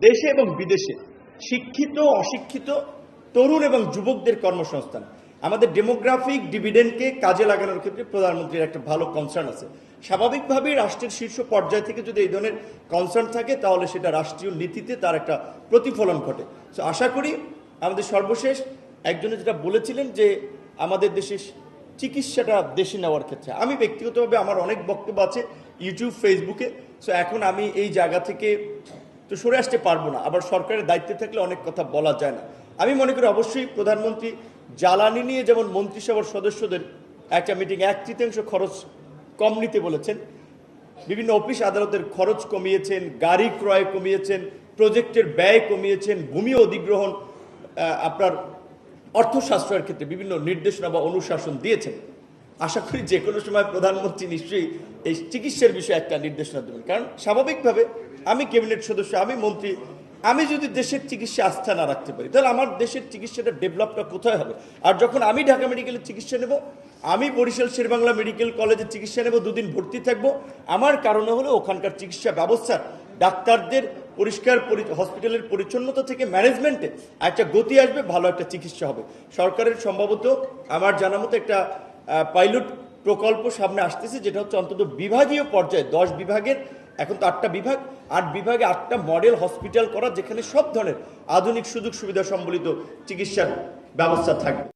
দেশে এবং বিদেশে শিক্ষিত অশিক্ষিত তরুণ এবং যুবকদের কর্মসংস্থান, আমাদের ডেমোগ্রাফিক ডিভিডেন্ডকে কাজে লাগানোর ক্ষেত্রে প্রধানমন্ত্রীর একটা ভালো কনসার্ন আছে। স্বাভাবিকভাবেই রাষ্ট্রের শীর্ষ পর্যায় থেকে যদি এই ধরনের কনসার্ন থাকে তাহলে সেটা রাষ্ট্রীয় নীতিতে তার একটা প্রতিফলন ঘটে। সো আশা করি আমাদের সর্বশেষ একজনে যেটা বলেছিলেন যে আমাদের দেশে চিকিৎসাটা দেশে নেওয়ার ক্ষেত্রে, আমি ব্যক্তিগতভাবে আমার অনেক বক্তব্য আছে ইউটিউব ফেসবুকে। সো এখন আমি এই জায়গা থেকে তো সরে আসতে পারবো না, আবার সরকারের দায়িত্বে থাকলে অনেক কথা বলা যায় না। আমি মনে করি অবশ্যই প্রধানমন্ত্রী জ্বালানি নিয়ে যেমন মন্ত্রিসভার সদস্যদের একটা মিটিং 1/3 খরচ কম নিতে বলেছেন, বিভিন্ন অফিস আদালতের খরচ কমিয়েছেন, গাড়ি ক্রয় কমিয়েছেন, প্রজেক্টের ব্যয় কমিয়েছেন, ভূমি অধিগ্রহণ আপনার অর্থ সাশ্রয়ের ক্ষেত্রে বিভিন্ন নির্দেশনা বা অনুশাসন দিয়েছেন। আশা করি যে কোনো সময় প্রধানমন্ত্রী নিশ্চয়ই এই চিকিৎসার বিষয়ে একটা নির্দেশনা দেবেন, কারণ স্বাভাবিকভাবে আমি ক্যাবিনেট সদস্য, আমি মন্ত্রী, আমি যদি দেশের চিকিৎসা আস্থা না রাখতে পারি তাহলে আমার দেশের চিকিৎসাটা ডেভেলপটা কোথায় হবে? আর যখন আমি ঢাকা মেডিকেলের চিকিৎসা নেব, আমি বরিশাল শেরেবাংলা মেডিকেল কলেজের চিকিৎসা নেব, 2 দিন ভর্তি থাকবো, আমার কারণে হলে ওখানকার চিকিৎসা ব্যবস্থা ডাক্তারদের পরিষ্কার হসপিটালের পরিচ্ছন্নতা থেকে ম্যানেজমেন্টে একটা গতি আসবে, ভালো একটা চিকিৎসা হবে। সরকারের সম্ভবত আমার জানা মতো একটা পাইলট প্রকল্প সামনে আসতেছে, যেটা হচ্ছে অন্তত বিভাগীয় পর্যায়ে 10 বিভাগের, এখন তো 8টা বিভাগ, 8 বিভাগে 8টা মডেল হসপিটাল করা, যেখানে সব ধরনের আধুনিক সুযোগ সুবিধা সম্বলিত চিকিৎসার ব্যবস্থা থাকবে।